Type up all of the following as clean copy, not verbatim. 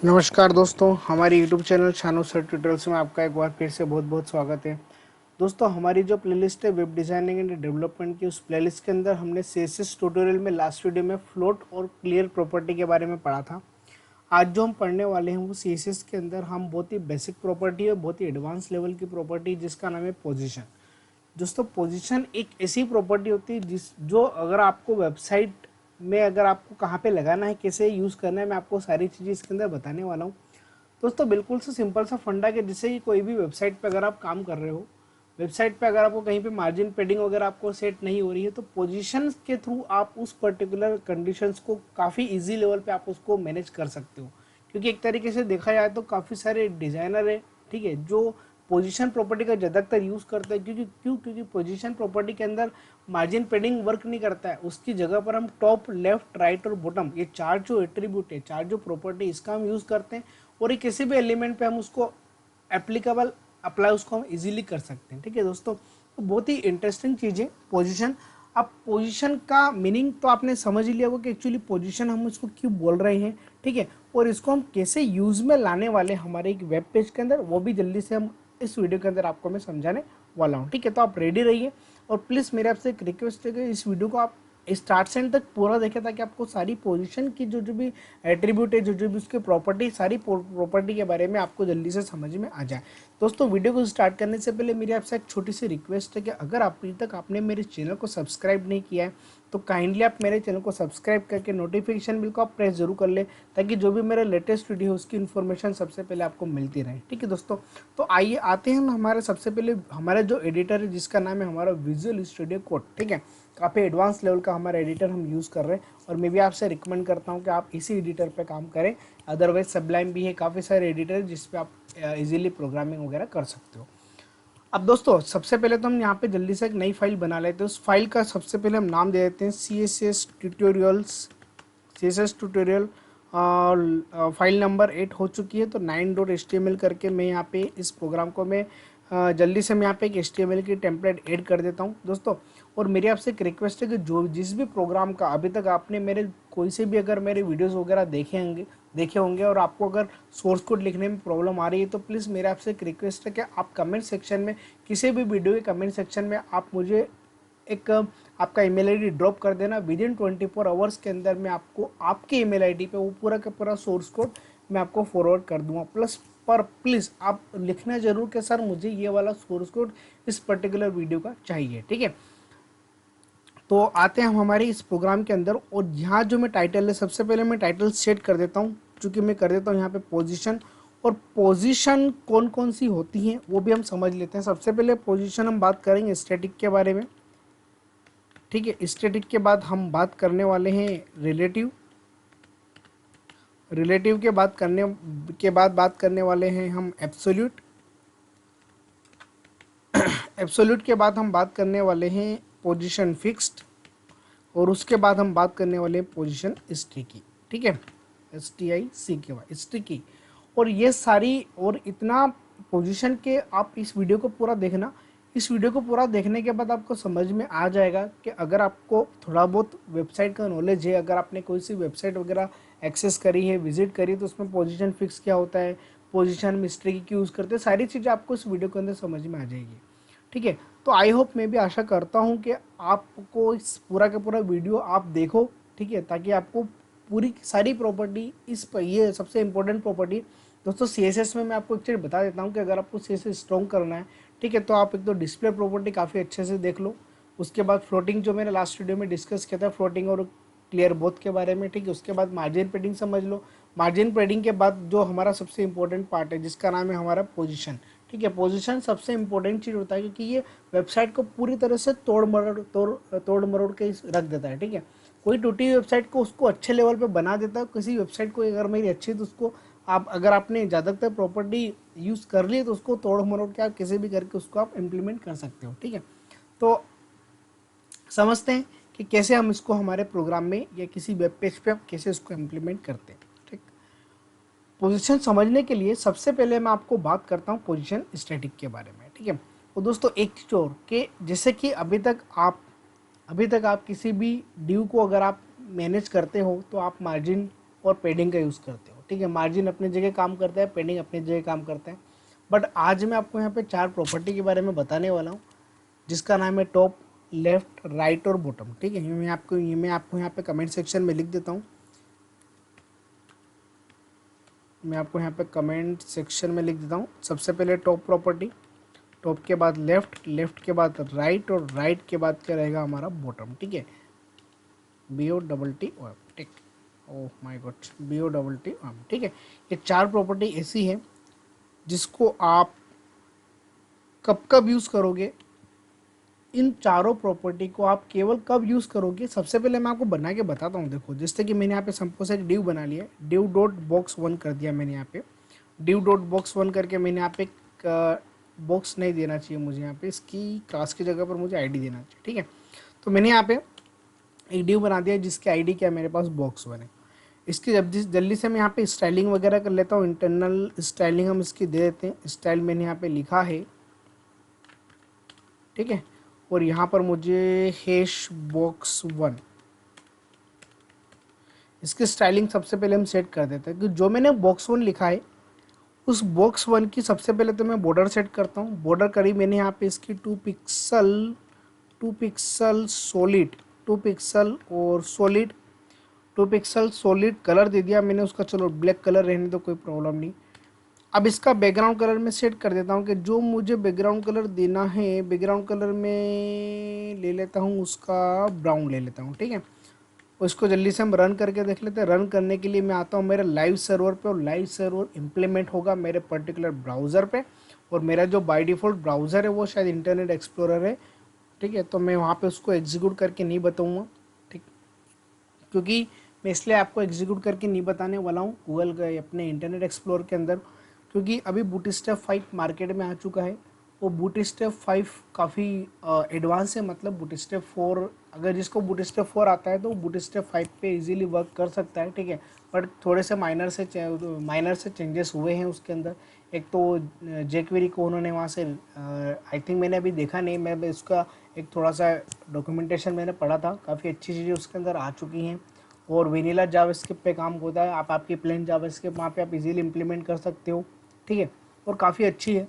नमस्कार दोस्तों, हमारे YouTube channel Shanu sir tutorials में आपका एक बार फिर से बहुत बहुत स्वागत है। दोस्तों, हमारी जो प्लेलिस्ट है वेब डिज़ाइनिंग एंड डेवलपमेंट की, उस प्लेलिस्ट के अंदर हमने CSS ट्यूटोरियल में लास्ट वीडियो में फ्लोट और क्लियर प्रॉपर्टी के बारे में पढ़ा था। आज जो हम पढ़ने वाले हैं वो CSS के अंदर हम बहुत ही बेसिक प्रॉपर्टी है, बहुत ही एडवांस लेवल की प्रॉपर्टी जिसका नाम है पोजिशन। दोस्तों, पोजीशन एक ऐसी प्रॉपर्टी होती है जो अगर आपको वेबसाइट में अगर आपको कहाँ पे लगाना है, कैसे यूज़ करना है, मैं आपको सारी चीज़ें इसके अंदर बताने वाला हूँ। दोस्तों, बिल्कुल से सिंपल सा फंडा कि जिससे कि कोई भी वेबसाइट पे अगर आप काम कर रहे हो, वेबसाइट पे अगर आपको कहीं पे मार्जिन पेडिंग वगैरह आपको सेट नहीं हो रही है, तो पोजीशन के थ्रू आप उस पर्टिकुलर कंडीशंस को काफ़ी ईजी लेवल पे आप उसको मैनेज कर सकते हो। क्योंकि एक तरीके से देखा जाए तो काफ़ी सारे डिज़ाइनर है, ठीक है, जो पोजीशन प्रॉपर्टी का ज़्यादातर यूज़ करते हैं। क्योंकि पोजीशन प्रॉपर्टी के अंदर मार्जिन पेडिंग वर्क नहीं करता है। उसकी जगह पर हम टॉप, लेफ्ट, राइट और बॉटम, ये चार जो एट्रीब्यूट है, चार जो प्रॉपर्टी, इसका हम यूज़ करते हैं और ये किसी भी एलिमेंट पे हम उसको एप्लीकेबल अप्लाई उसको हम इजीली कर सकते हैं। ठीक है दोस्तों, तो बहुत ही इंटरेस्टिंग चीज़ है पोजीशन। अब पोजीशन का मीनिंग तो आपने समझ ही लिया होगा कि एक्चुअली पोजीशन हम इसको क्यों बोल रहे हैं, ठीक है, और इसको हम कैसे यूज़ में लाने वाले हमारे एक वेब पेज के अंदर, वो भी जल्दी से हम इस वीडियो के अंदर आपको मैं समझाने वाला हूँ। ठीक है, तो आप रेडी रहिए और प्लीज़ मेरे आपसे एक रिक्वेस्ट है कि इस वीडियो को आप स्टार्ट से एंड तक पूरा देखें, ताकि आपको सारी पोजीशन की जो जो भी एट्रीब्यूट है, जो जो भी उसकी प्रॉपर्टी, सारी प्रॉपर्टी के बारे में आपको जल्दी से समझ में आ जाए। दोस्तों, वीडियो को स्टार्ट करने से पहले मेरी आपसे एक छोटी सी रिक्वेस्ट है कि अगर अभी तक आपने मेरे चैनल को सब्सक्राइब नहीं किया है तो काइंडली आप मेरे चैनल को सब्सक्राइब करके नोटिफिकेशन बिल को आप प्रेस जरूर कर ले, ताकि जो भी मेरा लेटेस्ट वीडियो है उसकी इन्फॉर्मेशन सबसे पहले आपको मिलती रहे। ठीक है दोस्तों, तो आइए आते हैं हम हमारे सबसे पहले हमारा जो एडिटर है जिसका नाम है हमारा विजुअल स्टूडियो कोड। ठीक है, काफ़ी एडवांस लेवल का हमारा एडिटर हम यूज़ कर रहे हैं और मैं भी आपसे रिकमेंड करता हूँ कि आप इसी एडिटर पे काम करें। अदरवाइज सबलाइम भी है, काफ़ी सारे एडिटर जिस पे आप इजीली प्रोग्रामिंग वगैरह कर सकते हो। अब दोस्तों, सबसे पहले तो हम यहाँ पे जल्दी से एक नई फाइल बना लेते हैं। उस फाइल का सबसे पहले हम नाम दे देते हैं CSS tutorials. CSS tutorial file number 8 हो चुकी है, तो 9.html करके मैं यहाँ पे इस प्रोग्राम को मैं जल्दी से मैं यहाँ पे एक HTML की टेम्पलेट ऐड कर देता हूँ दोस्तों। और मेरी आपसे एक रिक्वेस्ट है कि जो जिस भी प्रोग्राम का अभी तक आपने मेरे कोई से भी अगर मेरे वीडियोस वगैरह देखे होंगे और आपको अगर सोर्स कोड लिखने में प्रॉब्लम आ रही है, तो प्लीज़ मेरे आपसे एक रिक्वेस्ट है कि आप कमेंट सेक्शन में, किसी भी वीडियो के कमेंट सेक्शन में आप मुझे एक आपका ईमेल आईडी ड्रॉप कर देना। विद इन 24 आवर्स के अंदर मैं आपको आपके ईमेल आईडी पे वो पूरा का पूरा सोर्स कोड मैं आपको फॉरवर्ड कर दूंगा। पर प्लीज़ आप लिखना जरूर कि सर मुझे ये वाला सोर्स कोड इस पर्टिकुलर वीडियो का चाहिए। ठीक है, तो आते हैं हम हमारे इस प्रोग्राम के अंदर और यहाँ जो मैं टाइटल है, सबसे पहले मैं टाइटल सेट कर देता हूँ। चूँकि मैं कर देता हूँ यहाँ पे पोजीशन, और पोजीशन कौन कौन सी होती हैं वो भी हम समझ लेते हैं। सबसे पहले पोजीशन हम बात करेंगे स्टैटिक के बारे में। ठीक है, स्टैटिक के बाद हम बात करने वाले हैं रिलेटिव। रिलेटिव के बाद बात करने वाले हैं हम एब्सोल्यूट। एब्सोल्यूट के बाद हम बात करने वाले हैं पोजीशन फिक्स्ड, और उसके बाद हम बात करने वाले हैं पोजीशन स्टिकी। ठीक है, STICKY स्टिकी। और ये सारी और इतना पोजीशन के आप इस वीडियो को पूरा देखना। इस वीडियो को पूरा देखने के बाद आपको समझ में आ जाएगा कि अगर आपको थोड़ा बहुत वेबसाइट का नॉलेज है, अगर आपने कोई सी वेबसाइट वगैरह एक्सेस करी है, विजिट करी, तो उसमें पोजीशन फिक्स क्या होता है, पोजीशन में स्टिकी क्यों यूज़ करते हैं, सारी चीज़ें आपको इस वीडियो के अंदर समझ में आ जाएगी। ठीक है, तो आई होप, मैं भी आशा करता हूँ कि आपको इस पूरा का पूरा वीडियो आप देखो। ठीक है, ताकि आपको पूरी सारी प्रॉपर्टी ये सबसे इंपॉर्टेंट प्रॉपर्टी दोस्तों CSS में मैं आपको एक चीज़ बता देता हूँ कि अगर आपको CSS स्ट्रॉन्ग करना है, ठीक है, तो आप एक तो डिस्प्ले प्रॉपर्टी काफ़ी अच्छे से देख लो। उसके बाद फ्लोटिंग, जो मैंने लास्ट वीडियो में डिस्कस किया था, फ्लोटिंग और क्लियर बोथ के बारे में। ठीक है, उसके बाद मार्जिन पेडिंग समझ लो। मार्जिन पेडिंग के बाद जो हमारा सबसे इंपॉर्टेंट पार्ट है जिसका नाम है हमारा पोजीशन। ठीक है, पोजीशन सबसे इंपॉर्टेंट चीज़ होता है, क्योंकि ये वेबसाइट को पूरी तरह से तोड़ मरोड़ के रख देता है। ठीक है, कोई टूटी वेबसाइट को उसको अच्छे लेवल पे बना देता है। किसी वेबसाइट को अगर मेरी अच्छी है तो उसको आप, अगर आपने ज़्यादातर प्रॉपर्टी यूज़ कर ली, तो उसको तोड़ मरोड़ के आप किसी भी करके उसको आप इम्प्लीमेंट कर सकते हो। ठीक है, तो समझते हैं कि कैसे हम इसको हमारे प्रोग्राम में या किसी वेब पेज पे कैसे इसको इम्प्लीमेंट करते हैं। ठीक, पोजीशन समझने के लिए सबसे पहले मैं आपको बात करता हूँ पोजीशन स्टैटिक के बारे में। ठीक है, और दोस्तों एक चीज़ और कि जैसे कि अभी तक आप किसी भी ड्यू को अगर आप मैनेज करते हो तो आप मार्जिन और पेडिंग का यूज़ करते हो। ठीक है, मार्जिन अपनी जगह काम करता है, पेडिंग अपनी जगह काम करता है। बट आज मैं आपको यहाँ पे 4 प्रॉपर्टी के बारे में बताने वाला हूँ, जिसका नाम है टॉप, लेफ्ट, राइट और बॉटम। ठीक है, मैं आपको यहाँ पे कमेंट सेक्शन में लिख देता हूँ। मैं आपको यहाँ पे कमेंट सेक्शन में लिख देता हूँ। सबसे पहले टॉप प्रॉपर्टी, टॉप के बाद लेफ्ट, लेफ्ट के बाद राइट और राइट के बाद क्या रहेगा हमारा बॉटम। ठीक है, BOTTOM। ठीक, ओह माय गॉड, BOTTOM। ठीक है, ये 4 प्रॉपर्टी ऐसी है जिसको आप कब कब यूज़ करोगे। इन चारों प्रॉपर्टी को आप केवल कब यूज़ करोगे, सबसे पहले मैं आपको बना के बताता हूँ। देखो, जैसे कि मैंने यहाँ पे सपोज एक डिव बना लिया, डिव डॉट बॉक्स 1 कर दिया मैंने यहाँ पे। डिव डॉट बॉक्स 1 करके मैंने यहाँ पे एक बॉक्स नहीं देना चाहिए मुझे, यहाँ पे इसकी क्लास की जगह पर मुझे आईडी देना चाहिए। ठीक है, तो मैंने यहाँ पे एक डिव बना दिया जिसकी आईडी क्या है मेरे पास, बॉक्स 1 है। इसकी जल्दी से मैं यहाँ पे स्टाइलिंग वगैरह कर लेता हूँ। इंटरनल स्टाइलिंग हम इसकी दे देते हैं। स्टाइल मैंने यहाँ पे लिखा है, ठीक है, और यहाँ पर मुझे हैश बॉक्स 1, इसकी स्टाइलिंग सबसे पहले हम सेट कर देते हैं कि जो मैंने बॉक्स 1 लिखा है उस बॉक्स 1 की सबसे पहले तो मैं बॉर्डर सेट करता हूँ। बॉर्डर करी मैंने यहाँ पे इसकी 2 पिक्सल सॉलिड, 2 पिक्सल और सॉलिड, 2 पिक्सल सॉलिड कलर दे दिया मैंने उसका। चलो ब्लैक कलर रहने दो, कोई प्रॉब्लम नहीं। अब इसका बैकग्राउंड कलर मैं सेट कर देता हूँ कि जो मुझे बैकग्राउंड कलर देना है, बैकग्राउंड कलर में ले लेता हूँ उसका ब्राउन ले लेता हूँ। ठीक है, उसको जल्दी से हम रन करके देख लेते हैं। रन करने के लिए मैं आता हूँ मेरे लाइव सर्वर पे, और लाइव सर्वर इम्प्लीमेंट होगा मेरे पर्टिकुलर ब्राउज़र पे, और मेरा जो बाय डिफ़ॉल्ट ब्राउज़र है वो शायद इंटरनेट एक्सप्लोरर है। ठीक है, तो मैं वहाँ पे उसको एग्जीक्यूट करके नहीं बताऊँगा, ठीक, क्योंकि मैं इसलिए आपको एग्जीक्यूट करके नहीं बताने वाला हूँ गूगल के अपने इंटरनेट एक्सप्लोर के अंदर, क्योंकि अभी बूटस्ट्रैप 5 मार्केट में आ चुका है। वो बूटस्ट्रैप 5 काफ़ी एडवांस है, मतलब बूटस्ट्रैप 4, अगर जिसको बूटस्ट्रैप 4 आता है तो बूटस्ट्रैप 5 पे इजीली वर्क कर सकता है। ठीक है, बट थोड़े से माइनर से चेंजेस हुए हैं उसके अंदर। एक तो जेक्वेरी को उन्होंने वहाँ से आई थिंक, मैंने अभी देखा नहीं, मैं उसका एक थोड़ा सा डॉक्यूमेंटेशन मैंने पढ़ा था, काफ़ी अच्छी चीज़ें उसके अंदर आ चुकी हैं। और वेनिला जावास्क्रिप्ट पे काम होता है, आप आपकी प्लेन जावास्क्रिप्ट वहाँ पे आप इजीली इंप्लीमेंट कर सकते हो। ठीक है, और काफ़ी अच्छी है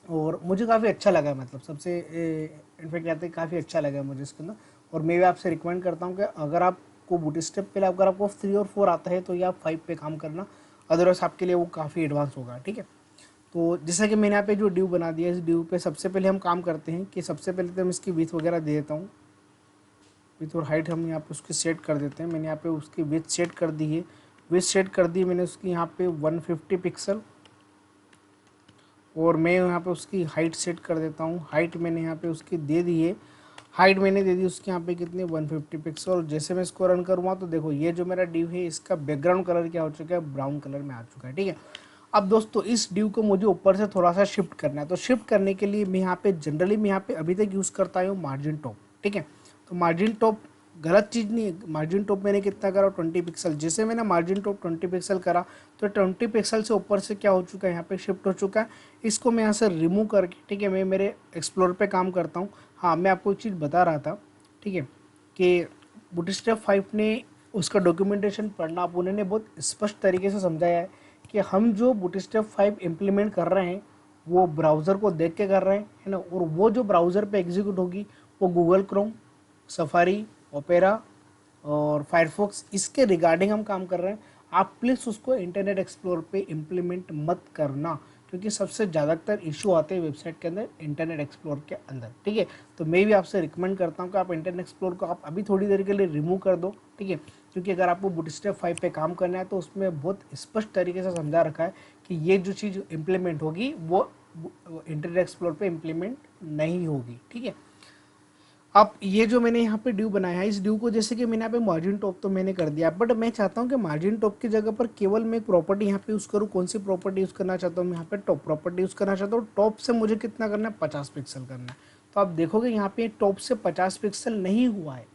और मुझे काफ़ी अच्छा लगा, मतलब सबसे इनफेक्ट कहते हैं काफ़ी अच्छा लगा मुझे इसके अंदर। और मैं भी आपसे रिकमेंड करता हूँ कि अगर आपको बूटस्ट्रैप पे अगर आपको 3 और 4 आता है तो ये आप 5 पे काम करना, अदरवाइज आपके लिए वो काफ़ी एडवांस होगा। ठीक है, तो जैसा कि मैंने यहाँ पे जो ड्यू बना दिया, इस ड्यू पे सबसे पहले हम काम करते हैं कि सबसे पहले तो हम इसकी विथ वगैरह दे देता हूँ। विथ और हाइट हम यहाँ पे उसकी सेट कर देते हैं। मैंने यहाँ पे उसकी विथ सेट कर दी है, विथ सेट कर दी मैंने उसकी यहाँ पे 150 पिक्सल, और मैं यहाँ पे उसकी हाइट सेट कर देता हूँ। हाइट मैंने यहाँ पे उसकी दे दी है, हाइट मैंने दे दी उसके यहाँ पे कितने 150 पिक्सल। और जैसे मैं इसको रन करूँगा तो देखो ये जो मेरा डिव है इसका बैकग्राउंड कलर क्या हो चुका है, ब्राउन कलर में आ चुका है। ठीक है, अब दोस्तों इस डिव को मुझे ऊपर से थोड़ा सा शिफ्ट करना है, तो शिफ्ट करने के लिए मैं यहाँ पे जनरली मैं यहाँ पे अभी तक यूज़ करता हूँ मार्जिन टॉप। ठीक है, तो मार्जिन टॉप गलत चीज़ नहीं है। मार्जिन टॉप मैंने कितना करा, 20 पिक्सल। जैसे मैंने मार्जिन टॉप 20 पिक्सल करा तो 20 पिक्सल से ऊपर से क्या हो चुका है, यहाँ पे शिफ्ट हो चुका है। इसको मैं यहाँ से रिमूव करके, ठीक है, मैं मेरे एक्सप्लोर पे काम करता हूँ। हाँ, मैं आपको एक चीज़ बता रहा था, ठीक है, कि बूटस्ट्रैप 5 ने उसका डॉक्यूमेंटेशन पढ़ना, आप उन्होंने बहुत स्पष्ट तरीके से समझाया है कि हम जो बूटस्ट्रैप 5 इम्प्लीमेंट कर रहे हैं वो ब्राउज़र को देख के कर रहे हैं, है ना, और वो जो ब्राउज़र पे एग्जीक्यूट होगी वो गूगल क्रोम, सफारी, ओपेरा और फायरफॉक्स, इसके रिगार्डिंग हम काम कर रहे हैं। आप प्लीज़ उसको इंटरनेट एक्सप्लोर पे इम्प्लीमेंट मत करना, क्योंकि सबसे ज़्यादातर इशू आते हैं वेबसाइट के अंदर, इंटरनेट एक्सप्लोर के अंदर। ठीक है, तो मैं भी आपसे रिकमेंड करता हूँ कि आप इंटरनेट एक्सप्लोर को आप अभी थोड़ी देर के लिए रिमूव कर दो। ठीक है, क्योंकि अगर आपको बूटस्ट्रैप 5 पे काम करना है तो उसमें बहुत स्पष्ट तरीके से समझा रखा है कि ये जो चीज़ इम्प्लीमेंट होगी वो इंटरनेट एक्सप्लोर पे इम्प्लीमेंट नहीं होगी। ठीक है, अब ये जो मैंने यहाँ पे ड्यू बनाया है, इस ड्यू को जैसे कि मैंने यहाँ पे मार्जिन टॉप तो मैंने कर दिया, बट मैं चाहता हूँ कि मार्जिन टॉप की जगह पर केवल मैं एक प्रॉपर्टी यहाँ पे यूज़ करूँ। कौन सी प्रॉपर्टी यूज़ करना चाहता हूँ मैं, यहाँ पे टॉप प्रॉपर्टी यूज़ करना चाहता हूँ। टॉप से मुझे कितना करना है, 50 पिक्सल करना है। तो आप देखोगे यहाँ पे टॉप से 50 पिक्सल नहीं हुआ है।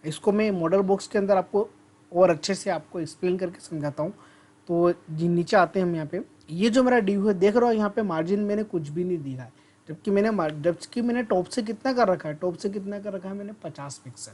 इसको मैं मॉडल बॉक्स के अंदर आपको और अच्छे से आपको एक्सप्लेन करके समझाता हूँ। तो जी नीचे आते हैं हम यहाँ पे, ये जो मेरा ड्यू है देख रहा हो यहाँ पे मार्जिन मैंने कुछ भी नहीं दिया है, जबकि मैंने टॉप से कितना कर रखा है, टॉप से कितना कर रखा है मैंने 50 पिक्सल।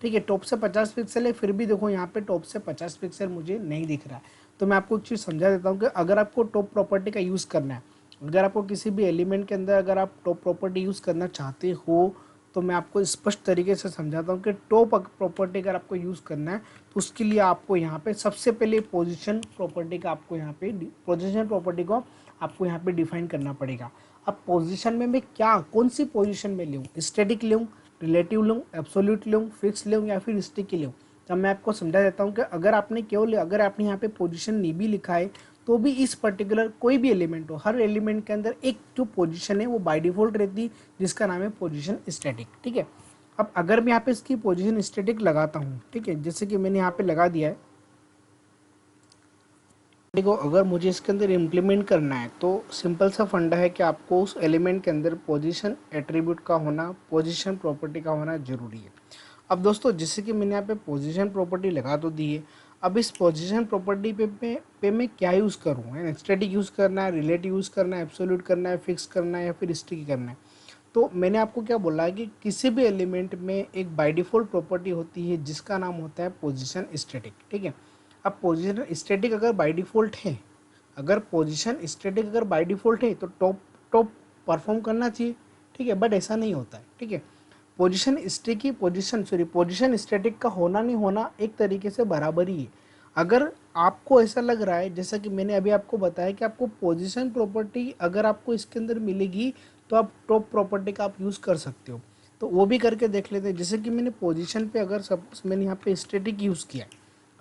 ठीक है, टॉप से 50 पिक्सल है, फिर भी देखो यहाँ पे टॉप से 50 पिक्सल मुझे नहीं दिख रहा है। तो मैं आपको एक चीज़ समझा देता हूँ कि अगर आपको टॉप प्रॉपर्टी का यूज़ करना है, अगर आपको किसी भी एलिमेंट के अंदर अगर आप टॉप प्रॉपर्टी यूज़ करना चाहते हो, तो मैं आपको स्पष्ट तरीके से समझाता हूँ कि टॉप प्रॉपर्टी अगर आपको यूज़ करना है तो उसके लिए आपको यहाँ पे सबसे पहले पोजीशन प्रॉपर्टी का आपको यहाँ पे पोजीशन प्रॉपर्टी को आपको यहाँ पे डिफाइन करना पड़ेगा। अब पोजीशन में मैं क्या कौन सी पोजीशन में लूँ, स्टैटिक लूँ, रिलेटिव लूँ, एब्सोल्यूट लूँ, फिक्स लूँ या फिर स्टिकी लूँ। तब मैं आपको समझा देता हूँ कि अगर आपने केवल अगर आपने यहाँ पे पोजीशन नहीं भी लिखा है तो भी इस पर्टिकुलर कोई भी एलिमेंट हो, हर एलिमेंट के अंदर एक जो पोजीशन है वो बाय डिफॉल्ट रहती है जिसका नाम है पोजीशन स्टैटिक। ठीक है, अब अगर मैं यहाँ पे इसकी पोजीशन स्टैटिक लगाता हूँ, ठीक है, जैसे कि मैंने यहाँ पे लगा दिया है, देखो अगर मुझे इसके अंदर इम्प्लीमेंट करना है तो सिंपल सा फंडा है कि आपको उस एलिमेंट के अंदर पोजीशन एट्रीब्यूट का होना, पोजीशन प्रॉपर्टी का होना जरूरी है। अब दोस्तों जैसे कि मैंने यहाँ पे पोजीशन प्रॉपर्टी लगा तो दी है, अब इस पोजीशन प्रॉपर्टी पे मैं क्या यूज़ करूँ, है स्टैटिक यूज़ करना है, रिलेटिव यूज़ करना है, एब्सोल्यूट करना है, फिक्स करना है या फिर स्टिकी करना है। तो मैंने आपको क्या बोला है कि किसी भी एलिमेंट में एक बाय डिफ़ॉल्ट प्रॉपर्टी होती है जिसका नाम होता है पोजीशन स्टैटिक। ठीक है, अब पोजीशन स्टैटिक अगर बाय डिफ़ॉल्ट है, अगर पोजीशन स्टैटिक अगर बाय डिफ़ॉल्ट है तो टॉप टॉप परफॉर्म करना चाहिए। ठीक है, बट ऐसा नहीं होता है। ठीक है, पोजीशन स्टैटिक का होना नहीं होना एक तरीके से बराबर ही है। अगर आपको ऐसा लग रहा है, जैसा कि मैंने अभी आपको बताया कि आपको पोजीशन प्रॉपर्टी अगर आपको इसके अंदर मिलेगी तो आप टॉप प्रॉपर्टी का आप यूज़ कर सकते हो, तो वो भी करके देख लेते हैं। जैसे कि मैंने पोजीशन पे अगर सपोज मैंने यहाँ पे स्टैटिक यूज़ किया है,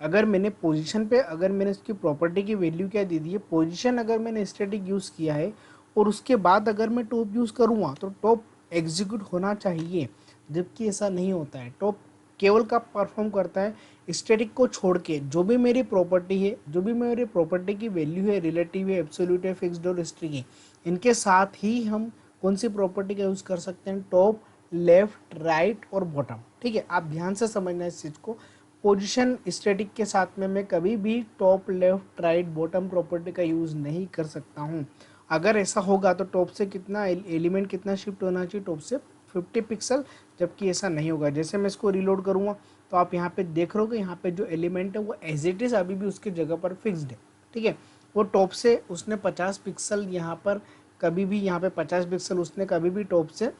अगर मैंने पोजीशन पे अगर मैंने इसकी प्रॉपर्टी की वैल्यू क्या दे दी है, पोजीशन अगर मैंने स्टैटिक यूज़ किया है और उसके बाद अगर मैं टॉप यूज़ करूँगा तो टॉप एग्जीक्यूट होना चाहिए, जबकि ऐसा नहीं होता है। टॉप केवल का परफॉर्म करता है स्टैटिक को छोड़ के। जो भी मेरी प्रॉपर्टी है, जो भी मेरी प्रॉपर्टी की वैल्यू है, रिलेटिव है, एब्सोल्यूट है, फिक्स्ड और स्ट्रिंग, इनके साथ ही हम कौन सी प्रॉपर्टी का यूज़ कर सकते हैं, टॉप, लेफ्ट, राइट और बॉटम। ठीक है, आप ध्यान से समझना इस चीज़ को। पोजीशन स्टैटिक के साथ में मैं कभी भी top, left, right, bottom property का यूज़ नहीं कर सकता हूँ। अगर ऐसा होगा तो टॉप से कितना एलिमेंट कितना शिफ्ट होना चाहिए, टॉप से 50 पिक्सल, जबकि ऐसा नहीं होगा। जैसे मैं इसको रीलोड करूँगा तो आप यहाँ पे देख रहे हो कि यहाँ पे जो एलिमेंट है वो एज इट इज़ अभी भी उसकी जगह पर फिक्स्ड है। ठीक है, वो टॉप से उसने 50 पिक्सल यहाँ पर कभी भी यहाँ पे 50 पिक्सल उसने कभी भी टॉप से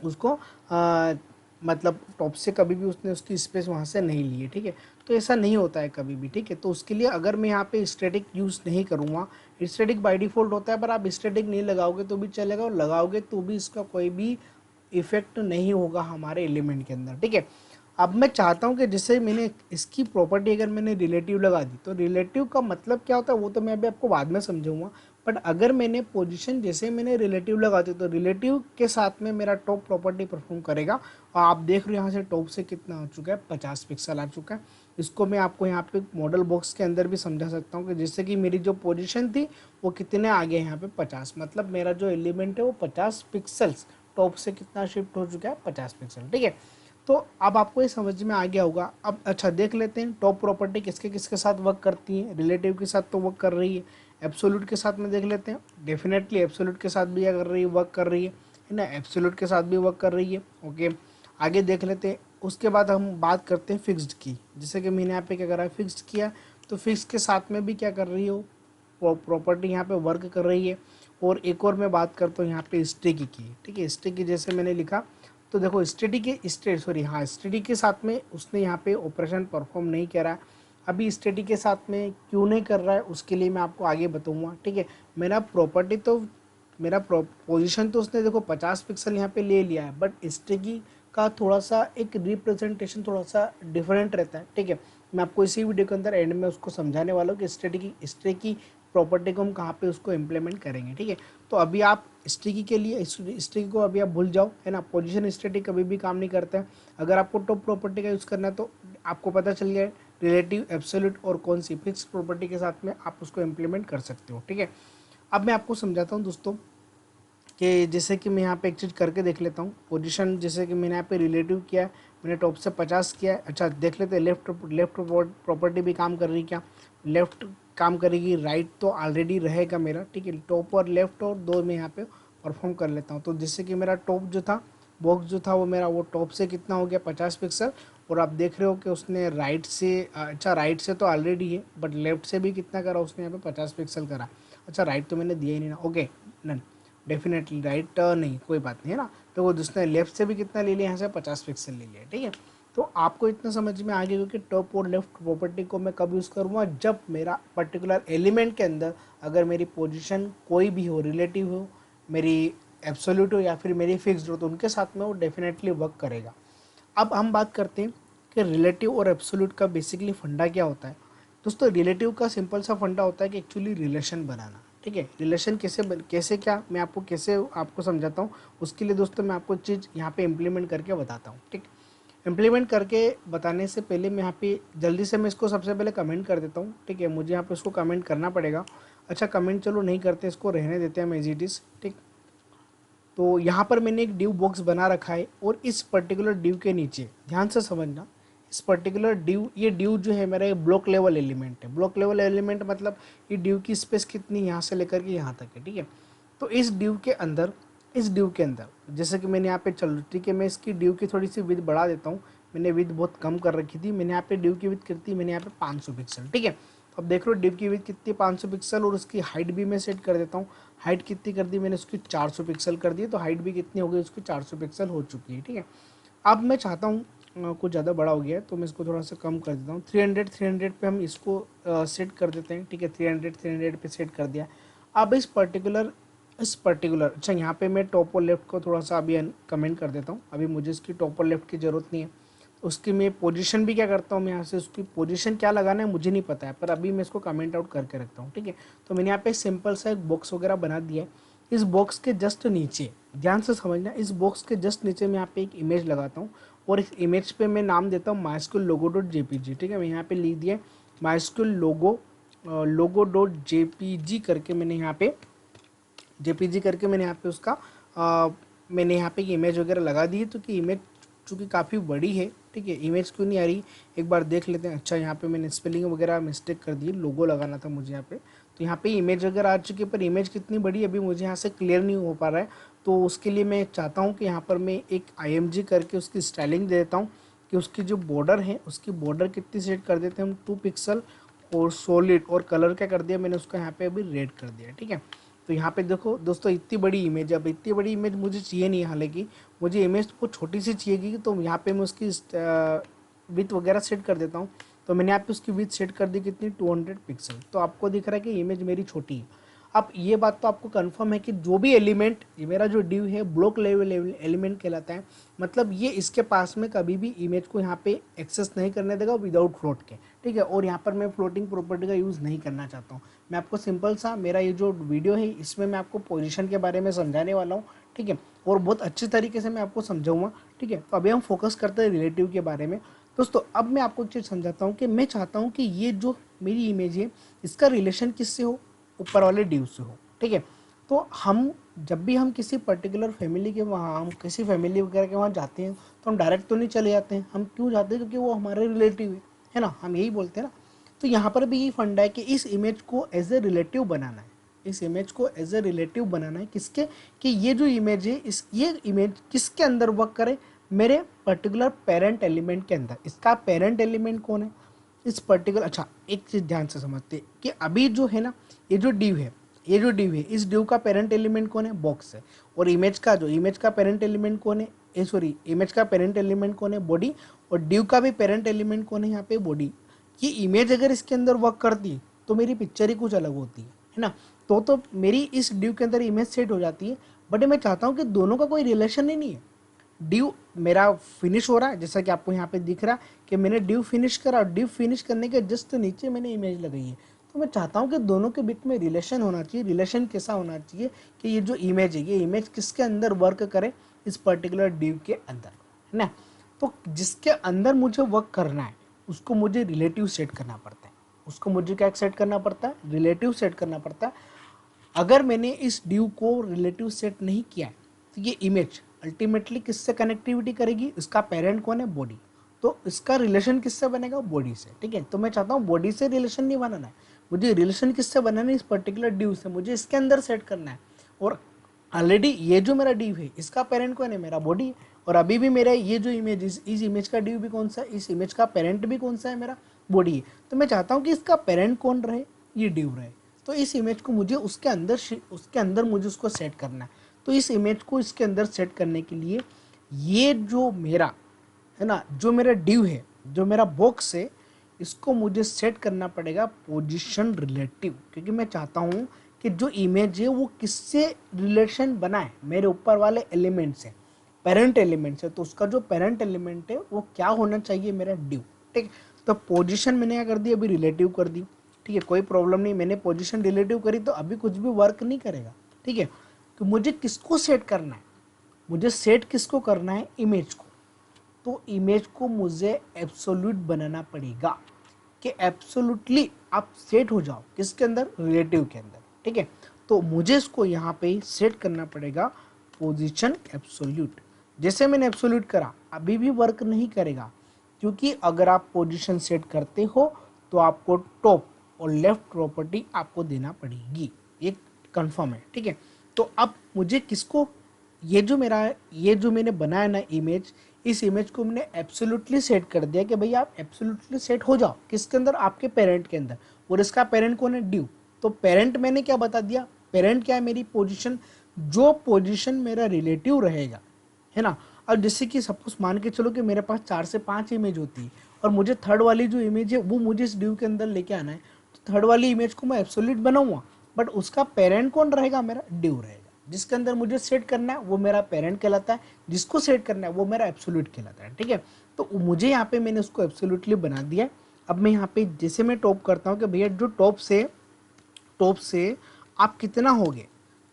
उसको मतलब टॉप से कभी भी उसने उसकी स्पेस वहाँ से नहीं ली है। ठीक है, तो ऐसा नहीं होता है कभी भी। ठीक है, तो उसके लिए अगर मैं यहाँ पे स्टैटिक यूज़ नहीं करूँगा, स्टैटिक बाय डिफ़ॉल्ट होता है, पर आप स्टैटिक नहीं लगाओगे तो भी चलेगा और लगाओगे तो भी इसका कोई भी इफेक्ट नहीं होगा हमारे एलिमेंट के अंदर। ठीक है, अब मैं चाहता हूँ कि जैसे मैंने इसकी प्रॉपर्टी अगर मैंने रिलेटिव लगा दी तो रिलेटिव का मतलब क्या होता है वो तो मैं अभी आपको बाद में समझाऊंगा। बट अगर मैंने पोजीशन जैसे मैंने रिलेटिव लगा दी तो रिलेटिव के साथ में मेरा टॉप प्रॉपर्टी परफॉर्म करेगा। और आप देख रहे हो यहाँ से टॉप से कितना हो चुका है, 50 पिक्सल आ चुका है। इसको मैं आपको यहाँ पे मॉडल बॉक्स के अंदर भी समझा सकता हूँ कि जैसे कि मेरी जो पोजीशन थी वो कितने आ गए यहाँ पे 50, मतलब मेरा जो एलिमेंट है वो 50 पिक्सल्स टॉप से कितना शिफ्ट हो चुका है, 50 पिक्सल। ठीक है, तो अब आपको ये समझ में आ गया होगा। अब अच्छा देख लेते हैं टॉप प्रॉपर्टी किसके किसके साथ वर्क करती है। रिलेटिव के साथ तो वर्क कर रही है, एब्सोल्यूट के साथ में देख लेते हैं, डेफिनेटली एब्सोल्यूट के साथ भी कर रही है, वर्क कर रही है ना, एब्सोल्यूट के साथ भी वर्क कर रही है। ओके, आगे देख लेते हैं। उसके बाद हम बात करते हैं फिक्स्ड की। जैसे कि मैंने यहाँ पे क्या करा है, फिक्स्ड किया, तो फिक्स के साथ में भी क्या कर रही हो, प्रॉपर्टी यहाँ पे वर्क कर रही है। और एक और मैं बात करता हूँ यहाँ पे स्टिकी की। ठीक है, स्टिकी जैसे मैंने लिखा तो देखो स्टडी के साथ में उसने यहाँ पे ऑपरेशन परफॉर्म नहीं करा। अभी स्टडी के साथ में क्यों नहीं कर रहा है उसके लिए मैं आपको आगे बताऊंगा। ठीक है, मेरा प्रॉपर्टी तो मेरा पोजीशन तो उसने देखो 50 पिक्सल यहाँ पे ले लिया है, बट स्टडी का थोड़ा सा एक रिप्रेजेंटेशन थोड़ा सा डिफरेंट रहता है। ठीक है, मैं आपको इसी वीडियो के अंदर एंड में उसको समझाने वाला हूँ कि स्टडी की प्रॉपर्टी को हम कहाँ पे उसको इम्प्लीमेंट करेंगे। ठीक है, तो अभी आप स्टिकी के लिए स्टिकी को अभी आप भूल जाओ, है ना। पोजीशन स्टैटिक कभी भी काम नहीं करता है। अगर आपको टॉप प्रॉपर्टी का यूज़ करना है तो आपको पता चल गया है रिलेटिव, एब्सोल्यूट और कौन सी फिक्स प्रॉपर्टी के साथ में आप उसको इम्प्लीमेंट कर सकते हो। ठीक है, अब मैं आपको समझाता हूँ दोस्तों कि जैसे कि मैं यहाँ पे एक चीज़ करके देख लेता हूँ। पोजीशन जैसे कि मैंने यहाँ पे रिलेटिव किया है, मैंने टॉप से 50 किया है। अच्छा देख लेते हैं लेफ्ट लेफ्ट प्रॉपर्टी भी काम कर रही है क्या, लेफ्ट काम करेगी, राइट तो ऑलरेडी रहेगा मेरा। ठीक है, टॉप और लेफ्ट और दो मैं यहाँ पे परफॉर्म कर लेता हूँ। तो जैसे कि मेरा टॉप जो था, बॉक्स जो था वो मेरा वो टॉप से कितना हो गया 50 पिक्सल, और आप देख रहे हो कि उसने राइट से अच्छा राइट से तो ऑलरेडी है, बट लेफ्ट से भी कितना करा उसने यहाँ पे 50 पिक्सल करा। अच्छा राइट तो मैंने दिया ही नहीं ना, ओके डन, डेफिनेटली राइट नहीं, कोई बात नहीं है ना। तो वो जिसने लेफ्ट से भी कितना ले लिया, यहाँ से 50 पिक्सल ले लिया, ठीक है। तो आपको इतना समझ में आ गया कि टॉप और लेफ्ट प्रॉपर्टी को मैं कब यूज़ करूँगा, जब मेरा पर्टिकुलर एलिमेंट के अंदर अगर मेरी पोजीशन कोई भी हो, रिलेटिव हो, मेरी एब्सोल्यूट हो या फिर मेरी फिक्स्ड हो, तो उनके साथ में वो डेफिनेटली वर्क करेगा। अब हम बात करते हैं कि रिलेटिव और एब्सोल्यूट का बेसिकली फंडा क्या होता है। दोस्तों रिलेटिव का सिंपल सा फंडा होता है कि एक्चुअली रिलेशन बनाना, ठीक है। रिलेशन कैसे क्या मैं आपको आपको समझाता हूँ। उसके लिए दोस्तों मैं आपको चीज़ यहाँ पे इम्प्लीमेंट करके बताता हूँ, ठीक। इम्प्लीमेंट करके बताने से पहले मैं यहाँ पे जल्दी से मैं इसको सबसे पहले कमेंट कर देता हूँ, ठीक है। मुझे यहाँ पे इसको कमेंट करना पड़ेगा। अच्छा कमेंट चलो नहीं करते, इसको रहने देते हैं हम एज इट इज़, ठीक। तो यहाँ पर मैंने एक डिव बॉक्स बना रखा है और इस पर्टिकुलर डिव के नीचे ध्यान से समझना, इस पर्टिकुलर डिव, ये डिव जो है मेरा ब्लॉक लेवल एलिमेंट है। ब्लॉक लेवल एलिमेंट मतलब ये डिव की स्पेस कितनी, यहाँ से लेकर के यहाँ तक है, ठीक है। तो इस डिव के अंदर, इस डिव के अंदर जैसे कि मैंने यहाँ पे चल, ठीक है, मैं इसकी डिव की थोड़ी सी विड्थ बढ़ा देता हूँ। मैंने विड्थ बहुत कम कर रखी थी, मैंने यहाँ पे डिव की विड्थ करती, मैंने यहाँ पे 500 पिक्सल, ठीक है। तो अब देख लो डिव की विड्थ कितनी 500 पिक्सल, और उसकी हाइट भी मैं सेट कर देता हूँ। हाइट कितनी कर दी मैंने, उसकी 400 पिक्सल कर दी, तो हाइट भी कितनी हो गई उसकी 400 पिक्सल हो चुकी है, ठीक है। अब मैं चाहता हूँ कुछ ज़्यादा बड़ा हो गया है तो मैं इसको थोड़ा सा कम कर देता हूँ। 300 पे हम इसको सेट कर देते हैं, ठीक है। 300 पे सेट कर दिया। अब इस पर्टिकुलर अच्छा यहाँ पे मैं टॉप और लेफ्ट को थोड़ा सा अभी कमेंट कर देता हूँ। अभी मुझे इसकी टॉप और लेफ्ट की ज़रूरत नहीं है। उसकी मैं पोजीशन भी क्या करता हूँ, मैं यहाँ से उसकी पोजीशन क्या लगाना है मुझे नहीं पता है, पर अभी मैं इसको कमेंट आउट करके रखता हूँ, ठीक है। तो मैंने यहाँ पे सिंपल सा एक बॉक्स वगैरह बना दिया है। इस बॉक्स के जस्ट नीचे ध्यान से समझना, इस बॉक्स के जस्ट नीचे मैं यहाँ पे एक इमेज लगाता हूँ और इस इमेज पे मैं नाम देता हूँ माइस्क्यूल लोगो डॉट जेपीजी, ठीक है। मैं यहाँ पे लिख दिया माइस्क्यूल लोगो डॉट जेपीजी करके मैंने यहाँ पे जेपीजी करके मैंने यहाँ पे उसका मैंने यहाँ पे इमेज वगैरह लगा दी है। तो कि इमेज चूँकि काफ़ी बड़ी है, ठीक है, इमेज क्यों नहीं आ रही एक बार देख लेते हैं। अच्छा यहाँ पे मैंने स्पेलिंग वगैरह मिस्टेक कर दी, लोगो लगाना था मुझे यहाँ पे। तो यहाँ पे इमेज वगैरह आ चुकी है, पर इमेज कितनी बड़ी अभी मुझे यहाँ से क्लियर नहीं हो पा रहा है। तो उसके लिए मैं चाहता हूँ कि यहाँ पर मैं एक IMG करके उसकी स्टाइलिंग दे देता हूँ कि उसकी जो बॉर्डर है उसकी बॉर्डर कितनी सेट कर देते हैं हम 2 पिक्सल, और सॉलिड और कलर क्या कर दिया मैंने उसका यहाँ पे अभी रेड कर दिया, ठीक है। तो यहाँ पे देखो दोस्तों इतनी बड़ी इमेज, अब इतनी बड़ी इमेज मुझे चाहिए नहीं, हालांकि मुझे इमेज को छोटी सी चाहिए, तो यहाँ पे मैं उसकी विथ वगैरह सेट कर देता हूँ। तो मैंने यहाँ पे उसकी विथ सेट कर दी कितनी 200 पिक्सल। तो आपको दिख रहा है कि इमेज मेरी छोटी है। अब ये बात तो आपको कंफर्म है कि जो भी एलिमेंट, ये मेरा जो डिव है ब्लॉक लेवल एलिमेंट कहलाता है, मतलब ये इसके पास में कभी भी इमेज को यहाँ पे एक्सेस नहीं करने देगा विदाउट फ्लोट के, ठीक है। और यहाँ पर मैं फ्लोटिंग प्रॉपर्टी का यूज़ नहीं करना चाहता हूँ। मैं आपको सिंपल सा, मेरा ये जो वीडियो है इसमें मैं आपको पोजीशन के बारे में समझाने वाला हूँ, ठीक है, और बहुत अच्छी तरीके से मैं आपको समझाऊंगा, ठीक है। तो अभी हम फोकस करते हैं रिलेटिव के बारे में। दोस्तों अब मैं आपको एक चीज़ समझाता हूँ कि मैं चाहता हूँ कि ये जो मेरी इमेज है इसका रिलेशन किससे हो, ऊपर वाले ड्यू से हो, ठीक है। तो हम जब भी हम किसी पर्टिकुलर फैमिली के वहाँ, हम किसी फैमिली वगैरह के वहाँ जाते हैं तो हम डायरेक्ट तो नहीं चले जाते हैं, हम क्यों जाते हैं, क्योंकि वो हमारे रिलेटिव है ना, हम यही बोलते हैं ना। तो यहाँ पर भी यही फंडा है कि इस इमेज को एज ए रिलेटिव बनाना है, इस इमेज को एज ए रिलेटिव बनाना है किसके, कि ये जो इमेज है ये इमेज किसके अंदर वर्क करे, मेरे पर्टिकुलर पेरेंट एलिमेंट के अंदर। इसका पेरेंट एलिमेंट कौन है इस पर्टिकुलर, अच्छा एक चीज़ ध्यान से समझते हैं कि अभी जो है ना ये जो डिव है, इस डिव का पेरेंट एलिमेंट कौन है, बॉक्स है। और इमेज का पेरेंट एलिमेंट कौन है, सॉरी इमेज का पेरेंट एलिमेंट कौन है, बॉडी। और डिव का भी पेरेंट एलिमेंट कौन है यहाँ पे, बॉडी। ये इमेज अगर इसके अंदर वर्क करती है तो मेरी पिक्चर ही कुछ अलग होती है ना। तो मेरी इस डिव के अंदर इमेज सेट हो जाती है, बट मैं चाहता हूँ कि दोनों का कोई रिलेशन ही नहीं है। ड्यू मेरा फिनिश हो रहा है, जैसा कि आपको यहाँ पे दिख रहा है कि मैंने ड्यू फिनिश करा, ड्यू फिनिश करने के जस्ट नीचे मैंने इमेज लगाई है। तो मैं चाहता हूँ कि दोनों के बीच में रिलेशन होना चाहिए। रिलेशन कैसा होना चाहिए कि ये जो इमेज है, ये इमेज किसके अंदर वर्क करे, इस पर्टिकुलर ड्यू के अंदर, है ना। तो जिसके अंदर मुझे वर्क करना है उसको मुझे रिलेटिव सेट करना पड़ता है, उसको मुझे क्या सेट करना पड़ता है, रिलेटिव सेट करना पड़ता है। अगर मैंने इस ड्यू को रिलेटिव सेट नहीं किया है तो ये इमेज अल्टीमेटली किससे कनेक्टिविटी करेगी, इसका पेरेंट कौन है, बॉडी। तो इसका रिलेशन किससे बनेगा, बॉडी से, ठीक है। तो मैं चाहता हूँ बॉडी से रिलेशन नहीं बनाना है, मुझे रिलेशन किससे बनाना है, इस पर्टिकुलर ड्यू से, मुझे इसके अंदर सेट करना है। और ऑलरेडी ये जो मेरा ड्यू है इसका पेरेंट कौन है, मेरा बॉडी है। और अभी भी मेरा ये जो इमेज इस इमेज का ड्यू भी कौन सा है, इस इमेज का पेरेंट भी कौन सा है, मेरा बॉडी है। तो मैं चाहता हूँ कि इसका पेरेंट कौन रहे, ये ड्यू रहे। तो इस इमेज को मुझे उसके अंदर मुझे उसको सेट करना है। तो इस इमेज को इसके अंदर सेट करने के लिए ये जो मेरा है ना, जो मेरा ड्यू है, जो मेरा बॉक्स है, इसको मुझे सेट करना पड़ेगा पोजीशन रिलेटिव, क्योंकि मैं चाहता हूँ कि जो इमेज है वो किससे रिलेशन बनाए, मेरे ऊपर वाले एलिमेंट से, पेरेंट एलिमेंट से। तो उसका जो पेरेंट एलिमेंट है वो क्या होना चाहिए, मेरा ड्यू। ठीक, तो पोजीशन मैंने क्या कर दी, अभी रिलेटिव कर दी। ठीक है, कोई प्रॉब्लम नहीं, मैंने पोजीशन रिलेटिव करी तो अभी कुछ भी वर्क नहीं करेगा। ठीक है, तो मुझे किसको सेट करना है, मुझे सेट किसको करना है, इमेज को। तो इमेज को मुझे एब्सोल्यूट बनाना पड़ेगा कि एब्सोल्युटली आप सेट हो जाओ किसके अंदर, रिलेटिव के अंदर। ठीक है, तो मुझे इसको यहाँ पे सेट करना पड़ेगा पोजीशन एब्सोल्यूट। जैसे मैंने एब्सोल्यूट करा अभी भी वर्क नहीं करेगा, क्योंकि अगर आप पोजीशन सेट करते हो तो आपको टॉप और लेफ्ट प्रॉपर्टी आपको देना पड़ेगी, ये कंफर्म है। ठीक है, तो अब मुझे किसको, ये जो मैंने बनाया ना इमेज, इस इमेज को मैंने एब्सोल्युटली सेट कर दिया कि भाई आप एब्सोल्युटली सेट हो जाओ किसके अंदर, आपके पेरेंट के अंदर। और इसका पेरेंट कौन है, ड्यू। तो पेरेंट मैंने क्या बता दिया, पेरेंट क्या है, मेरी पोजीशन, जो पोजीशन मेरा रिलेटिव रहेगा, है ना। अब जैसे कि सपोज मान के चलो कि मेरे पास 4 से 5 इमेज होती है और मुझे थर्ड वाली जो इमेज है वो मुझे इस ड्यू के अंदर लेके आना है। तो थर्ड वाली इमेज को मैं एब्सोल्यूट बनाऊंगा, बट उसका पेरेंट कौन रहेगा, मेरा ड्यू रहेगा। जिसके अंदर मुझे सेट करना है वो मेरा पेरेंट कहलाता है, जिसको सेट करना है वो मेरा एब्सोल्यूट कहलाता है। ठीक है, तो मुझे यहाँ पे मैंने उसको एब्सोल्यूटली बना दिया। अब मैं यहाँ पे जैसे मैं टॉप करता हूँ कि भैया जो टॉप से आप कितना होगे,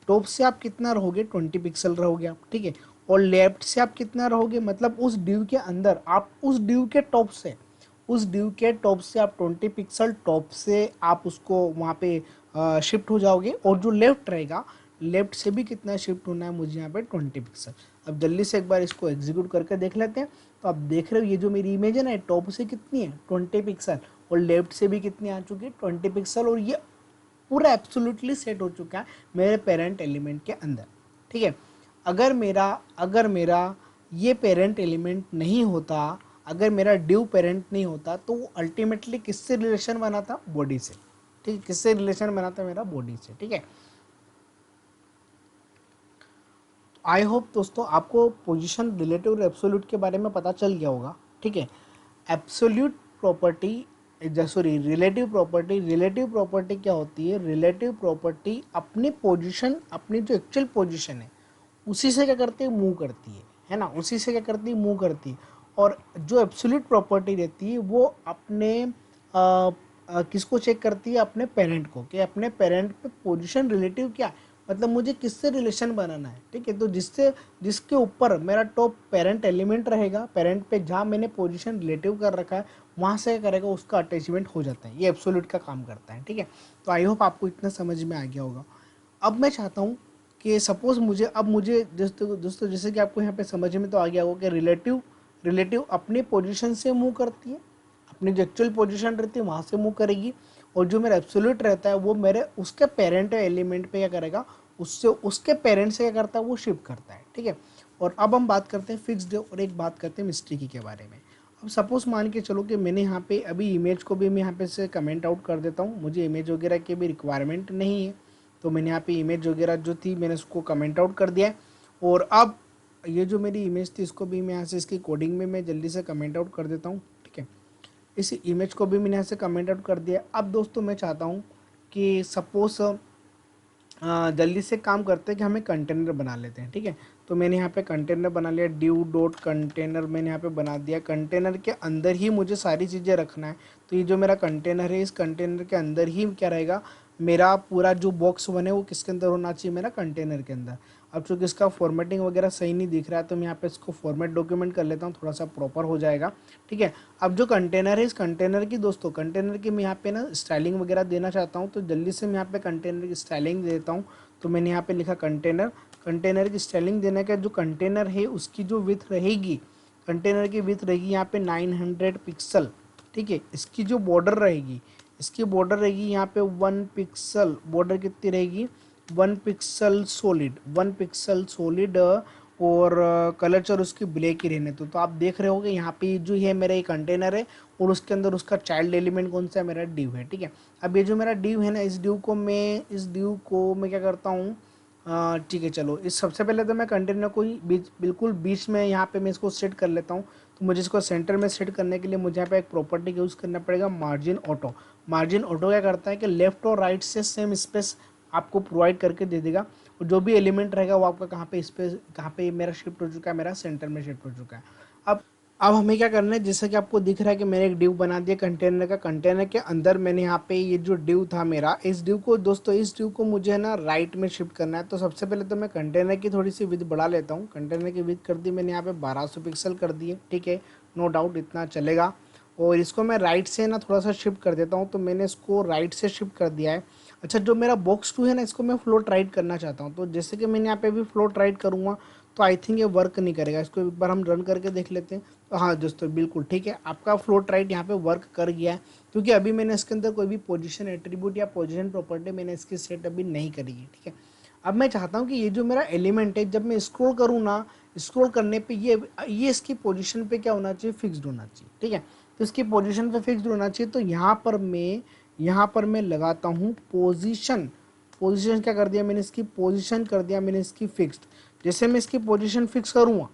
टॉप से आप कितना रहोगे, 20 पिक्सल रहोगे आप। ठीक है, और लेफ्ट से आप कितना रहोगे, मतलब उस ड्यू के अंदर आप उस ड्यू के टॉप से, आप 20 पिक्सल टॉप से आप उसको वहाँ पे शिफ्ट हो जाओगे। और जो लेफ्ट रहेगा, लेफ्ट से भी कितना शिफ्ट होना है मुझे यहाँ पे 20 पिक्सल। अब जल्दी से एक बार इसको एग्जीक्यूट करके देख लेते हैं। तो आप देख रहे हो ये जो मेरी इमेज है ना, टॉप से कितनी है 20 पिक्सल, और लेफ्ट से भी कितनी आ चुकी है 20 पिक्सल, और ये पूरा एब्सोल्युटली सेट हो चुका है मेरे पेरेंट एलिमेंट के अंदर। ठीक है, अगर मेरा ये पेरेंट एलिमेंट नहीं होता, अगर मेरा ड्यू पेरेंट नहीं होता, तो वो अल्टीमेटली किससे रिलेशन बनाता, बॉडी से। ठीक है, किससे रिलेशन बनाता, मेरा बॉडी से। ठीक है, आई होप दोस्तों आपको पोजीशन, रिलेटिव और एब्सोल्यूट के बारे में पता चल गया होगा। ठीक है, absolute property, sorry relative property क्या होती है, रिलेटिव प्रॉपर्टी अपनी पोजीशन, अपनी जो एक्चुअल पोजीशन है उसी से क्या करती है, मूव करती है ना, उसी से क्या करती है, मूव करती है। और जो एब्सोल्यूट प्रॉपर्टी रहती है वो अपने किसको चेक करती है, अपने पेरेंट को, कि अपने पेरेंट पे पोजीशन रिलेटिव क्या है, मतलब मुझे किससे रिलेशन बनाना है। ठीक है, तो जिसके ऊपर मेरा टॉप पेरेंट एलिमेंट रहेगा, पेरेंट पे जहाँ मैंने पोजीशन रिलेटिव कर रखा है वहाँ से क्या करेगा, उसका अटैचमेंट हो जाता है। ये एब्सोल्यूट का काम करता है। ठीक है, तो आई होप आपको इतना समझ में आ गया होगा। अब मैं चाहता हूँ कि सपोज मुझे दोस्तों जैसे कि आपको यहाँ पे समझ में तो आ गया होगा कि रिलेटिव अपनी पोजीशन से मूव करती है, अपनी जो एक्चुअल पोजीशन रहती है वहाँ से मूव करेगी, और जो मेरा एब्सोल्यूट रहता है वो मेरे उसके पेरेंट एलिमेंट पे क्या करेगा, उससे उसके पेरेंट से क्या करता है, वो शिफ्ट करता है। ठीक है, और अब हम बात करते हैं फिक्स्ड और एक बात करते हैं मिस्ट्री की के बारे में। अब सपोज मान के चलो कि मैंने यहाँ पे अभी इमेज को भी मैं यहाँ पे से कमेंट आउट कर देता हूँ, मुझे इमेज वगैरह की भी रिक्वायरमेंट नहीं है, तो मैंने यहाँ पे इमेज वगैरह जो थी मैंने उसको कमेंट आउट कर दिया है। और अब ये जो मेरी इमेज थी इसको भी मैं यहाँ से इसकी कोडिंग में मैं जल्दी से कमेंट आउट कर देता हूँ। ठीक है, इस इमेज को भी मैंने यहाँ से कमेंट आउट कर दिया। अब दोस्तों मैं चाहता हूँ कि सपोज जल्दी से काम करते हैं कि हमें कंटेनर बना लेते हैं। ठीक है, तो मैंने यहाँ पे कंटेनर बना लिया, ड्यू डॉट कंटेनर मैंने यहाँ पे बना दिया। कंटेनर के अंदर ही मुझे सारी चीज़ें रखना है। तो ये जो मेरा कंटेनर है, इस कंटेनर के अंदर ही क्या रहेगा, मेरा पूरा जो बॉक्स बने वो किसके अंदर होना चाहिए, मेरा कंटेनर के अंदर। अब चूँकि इसका फॉर्मेटिंग वगैरह सही नहीं दिख रहा है तो मैं यहाँ पे इसको फॉर्मेट डॉक्यूमेंट कर लेता हूँ, थोड़ा सा प्रॉपर हो जाएगा। ठीक है, अब जो कंटेनर है, इस कंटेनर की दोस्तों, कंटेनर की मैं यहाँ पे ना स्टाइलिंग वगैरह देना चाहता हूँ, तो जल्दी से मैं यहाँ पे कंटेनर की स्टाइलिंग देता हूँ। तो मैंने यहाँ पे लिखा कंटेनर की स्टाइलिंग देने का, जो कंटेनर है उसकी जो विड्थ रहेगी, कंटेनर की विड्थ रहेगी यहाँ पे 900 पिक्सल। ठीक है, इसकी जो बॉर्डर रहेगी, इसकी बॉर्डर रहेगी यहाँ पे 1 पिक्सल, बॉर्डर कितनी रहेगी, 1 पिक्सल सॉलिड, 1 पिक्सल सॉलिड, और कलर चर उसकी ब्लैक ही रहने दो। तो आप देख रहे होगे यहाँ पे जो है मेरा एक कंटेनर है और उसके अंदर उसका चाइल्ड एलिमेंट कौन सा है, मेरा डिव है। ठीक है, अब ये जो मेरा डिव है ना, इस डिव को मैं क्या करता हूँ, ठीक है चलो, इस सबसे पहले तो मैं कंटेनर को ही बिल्कुल बीच में यहाँ पे मैं इसको सेट कर लेता हूँ। तो मुझे इसको सेंटर में सेट करने के लिए मुझे यहाँ पे एक प्रॉपर्टी का यूज़ करना पड़ेगा, मार्जिन ऑटो। मार्जिन ऑटो क्या करता है कि लेफ्ट और राइट से सेम स्पेस आपको प्रोवाइड करके दे देगा, और जो भी एलिमेंट रहेगा वो आपका कहाँ पे स्पेस, कहाँ पे मेरा शिफ्ट हो चुका है, मेरा सेंटर में शिफ्ट हो चुका है। अब हमें क्या करना है, जैसे कि आपको दिख रहा है कि मैंने एक डिव बना दिया कंटेनर का। कंटेनर के अंदर मैंने यहाँ पे ये जो डिव था मेरा, इस डिव को दोस्तों, इस डिव को मुझे है ना राइट में शिफ्ट करना है। तो सबसे पहले तो मैं कंटेनर की थोड़ी सी विड्थ बढ़ा लेता हूँ। कंटेनर की विड्थ कर दी मैंने यहाँ पे 1200 पिक्सल कर दिए। ठीक है, नो डाउट इतना चलेगा। और इसको मैं राइट से ना थोड़ा सा शिफ्ट कर देता हूँ, तो मैंने इसको राइट से शिफ्ट कर दिया है। अच्छा, जो मेरा बॉक्स 2 है ना, इसको मैं फ्लोट राइट करना चाहता हूँ। तो जैसे कि मैंने यहाँ पे भी फ्लोट राइट करूँगा तो आई थिंक ये वर्क नहीं करेगा। इसको एक बार हम रन करके देख लेते हैं। तो हाँ दोस्तों, बिल्कुल ठीक है, आपका फ्लोट राइट यहाँ पे वर्क कर गया है, क्योंकि अभी मैंने इसके अंदर कोई भी पोजीशन एट्रीब्यूट या पोजीशन प्रॉपर्टी मैंने इसकी सेट अभी नहीं करी है। ठीक है, अब मैं चाहता हूँ कि ये जो मेरा एलिमेंट है, जब मैं स्क्रॉल करूँ ना, स्क्रॉल करने पे ये इसकी पोजीशन पे क्या होना चाहिए, फिक्स्ड होना चाहिए। ठीक है, तो इसकी पोजीशन पे फिक्स्ड होना चाहिए। तो यहाँ पर मैं लगाता हूँ पोजीशन। पोजीशन क्या कर दिया मैंने, इसकी पोजीशन कर दिया मैंने इसकी फिक्स्ड। जैसे मैं इसकी पोजीशन फिक्स करूँगा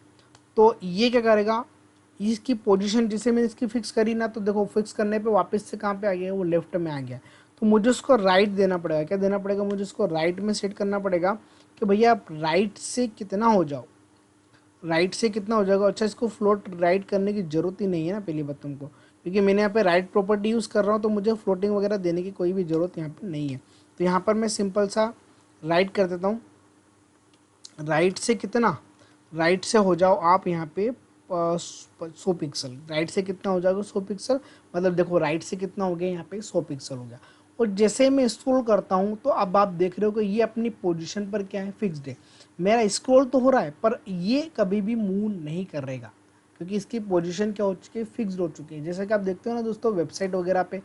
तो ये क्या करेगा, इसकी पोजीशन जिसे मैंने इसकी फिक्स करी ना, तो देखो फिक्स करने पे वापस से कहाँ पे आ गया, वो लेफ्ट में आ गया। तो मुझे उसको राइट देना पड़ेगा। क्या देना पड़ेगा, मुझे उसको राइट में सेट करना पड़ेगा कि भैया आप राइट से कितना हो जाओ, राइट से कितना हो जाएगा। अच्छा, इसको फ्लोट राइट करने की जरूरत ही नहीं है ना पहली बात तुमको, क्योंकि मैंने यहाँ पे राइट प्रॉपर्टी यूज़ कर रहा हूँ, तो मुझे फ्लोटिंग वगैरह देने की कोई भी ज़रूरत यहाँ पे नहीं है। तो यहाँ पर मैं सिंपल सा राइट कर देता हूँ। राइट से कितना, राइट से हो जाओ आप यहाँ पे 100 पिक्सल। राइट से कितना हो जाएगा, 100 पिक्सल। मतलब देखो राइट से कितना हो गया, यहाँ पे 100 पिक्सल हो गया। और जैसे मैं स्क्रॉल करता हूँ तो अब आप देख रहे हो कि ये अपनी पोजीशन पर क्या है, फिक्स्ड है। मेरा स्क्रॉल तो हो रहा है पर ये कभी भी मूव नहीं करेगा, क्योंकि इसकी पोजीशन क्या हो चुकी है, फिक्स्ड हो चुकी है। जैसे कि आप देखते हो ना दोस्तों, वेबसाइट वगैरह पे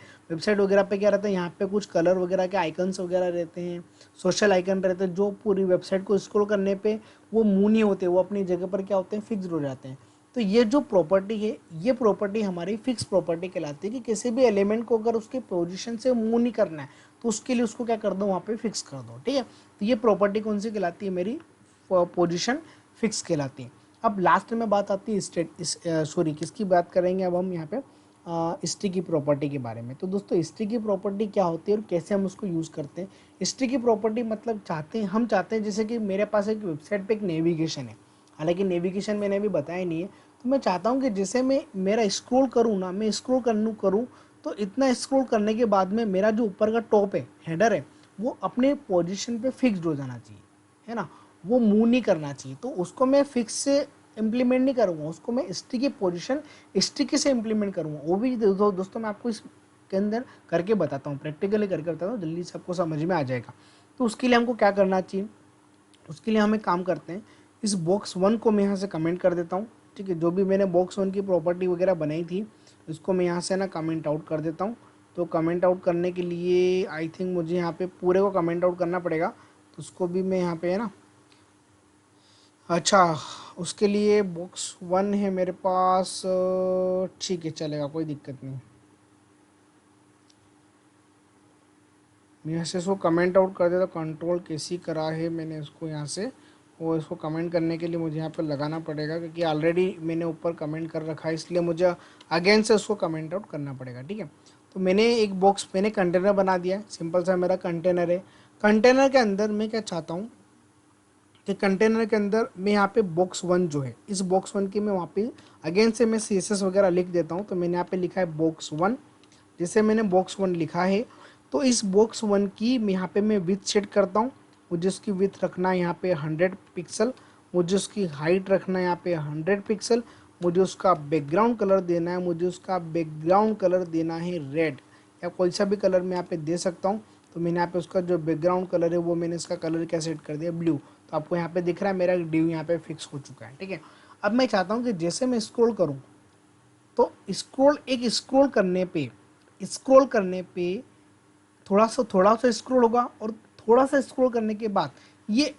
क्या रहता है, यहाँ पे कुछ कलर वगैरह के आइकन्स वगैरह रहते हैं, सोशल आइकन रहते हैं, जो पूरी वेबसाइट को स्क्रॉल करने पे वो मूव नहीं होते, वो अपनी जगह पर क्या होते हैं, फिक्स्ड हो जाते हैं। तो ये जो प्रॉपर्टी है, ये प्रॉपर्टी हमारी फिक्स प्रॉपर्टी कहलाती है, कि किसी भी एलिमेंट को अगर उसके पोजीशन से मूव नहीं करना है तो उसके लिए उसको क्या कर दो, वहाँ पे फिक्स कर दो। ठीक है, तो ये प्रॉपर्टी कौन सी कहलाती है, मेरी पोजीशन फिक्स कहलाती है। अब लास्ट में बात आती है किसकी बात करेंगे अब हम यहाँ पे, हिस्ट्री की प्रॉपर्टी के बारे में। तो दोस्तों, हिस्ट्री की प्रॉपर्टी क्या होती है और कैसे हम उसको यूज़ करते हैं। हिस्ट्री की प्रॉपर्टी मतलब हम चाहते हैं जैसे कि मेरे पास एक वेबसाइट पे एक नेविगेशन है, हालांकि नेविगेशन मैंने अभी बताया नहीं है। तो मैं चाहता हूँ कि जैसे मैं मेरा स्क्रॉल करूँ ना, मैं स्क्रॉल करूँ तो इतना स्क्रॉल करने के बाद में मेरा जो ऊपर का टॉप है, हेडर है, वो अपने पोजीशन पे फिक्स्ड हो जाना चाहिए, है ना, वो मूव नहीं करना चाहिए। तो उसको मैं फिक्स से इम्प्लीमेंट नहीं करूँगा, उसको मैं स्टिक की पोजीशन स्टिक से इम्प्लीमेंट करूँगा। वो भी दोस्तों मैं आपको इसके अंदर करके बताता हूँ, प्रैक्टिकली करके बताता हूँ, जल्दी से आपको समझ में आ जाएगा। तो उसके लिए हमको क्या करना चाहिए, उसके लिए हम एक काम करते हैं, इस बॉक्स 1 को मैं यहाँ से कमेंट कर देता हूँ। ठीक है, जो भी मैंने बॉक्स 1 की प्रॉपर्टी वगैरह बनाई थी, इसको मैं यहाँ से ना कमेंट आउट कर देता हूँ। तो कमेंट आउट करने के लिए आई थिंक मुझे यहाँ पे पूरे को कमेंट आउट करना पड़ेगा, तो उसको भी मैं यहाँ पे है ना, अच्छा, उसके लिए बॉक्स 1 है मेरे पास, ठीक है चलेगा, कोई दिक्कत नहीं। मैं यहाँ से इसको कमेंट आउट कर देता, कंट्रोल कैसी करा है मैंने इसको यहाँ से, और इसको कमेंट करने के लिए मुझे यहाँ पर लगाना पड़ेगा, क्योंकि ऑलरेडी मैंने ऊपर कमेंट कर रखा है, इसलिए मुझे अगेन से उसको कमेंट आउट करना पड़ेगा। ठीक है, तो मैंने कंटेनर बना दिया है, सिंपल सा मेरा कंटेनर है। कंटेनर के अंदर मैं क्या चाहता हूँ कि कंटेनर के अंदर मैं यहाँ पे बॉक्स 1 जो है, इस बॉक्स 1 की मैं वहाँ पे अगेन से मैं CSS वगैरह लिख देता हूँ। तो मैंने यहाँ पे लिखा है बॉक्स 1। जैसे मैंने बॉक्स 1 लिखा है, तो इस बॉक्स 1 की यहाँ पे मैं विथ सेट करता हूँ। मुझे उसकी विथ रखना है यहाँ पे 100 पिक्सल, मुझे उसकी हाइट रखना है यहाँ पे 100 पिक्सल, मुझे उसका बैकग्राउंड कलर देना है, रेड, या कोई सा भी कलर मैं यहाँ पे दे सकता हूँ। तो मैंने यहाँ पे उसका जो बैकग्राउंड कलर है वो मैंने इसका कलर क्या सेट कर दिया, ब्लू। तो आपको यहाँ पे दिख रहा है मेरा डिव यहाँ पे फिक्स हो चुका है। ठीक है, अब मैं चाहता हूँ कि जैसे मैं स्क्रॉल करूँ तो स्क्रॉल करने पे थोड़ा सा स्क्रॉल होगा, और थोड़ा सा स्क्रॉल करने के बाद ये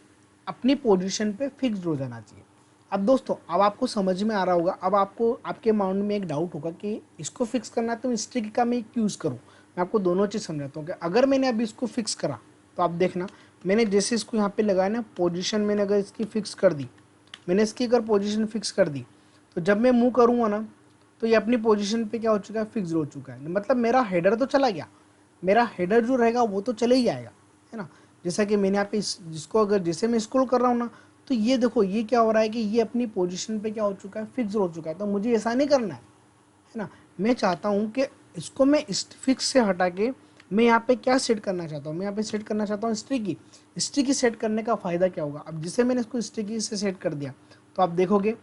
अपनी पोजीशन पे फिक्स्ड हो जाना चाहिए। अब दोस्तों अब आपको समझ में आ रहा होगा, अब आपको आपके माइंड में एक डाउट होगा कि इसको फिक्स करना है तो स्टिकी का मैं यूज़ करूँ। मैं आपको दोनों चीज़ समझाता हूँ कि अगर मैंने अभी इसको फिक्स करा तो आप देखना, मैंने जैसे इसको यहाँ पे लगाया ना, पोजीशन मैंने अगर इसकी फिक्स कर दी, मैंने इसकी अगर पोजीशन फिक्स कर दी, तो जब मैं मूव करूँगा ना तो ये अपनी पोजीशन पे क्या हो चुका है, फिक्स हो चुका है। मतलब मेरा हेडर तो चला गया, मेरा हेडर जो रहेगा वो तो चले ही जाएगा, है ना। जैसा कि मैंने यहाँ पे जिसको अगर जैसे मैं स्क्रॉल कर रहा हूँ ना, तो ये देखो ये क्या हो रहा है कि ये अपनी पोजीशन पे क्या हो चुका है, फिक्स हो चुका है। तो मुझे ऐसा नहीं करना है ना। मैं चाहता हूँ कि इसको मैं फिक्स से हटा के मैं यहाँ पे क्या सेट करना चाहता हूँ, मैं यहाँ पे सेट करना चाहता हूँ स्टिकी। स्टिकी सेट करने का फ़ायदा क्या होगा, अब जिसे मैंने इसको स्टिकी से सेट कर दिया तो आप देखोगे,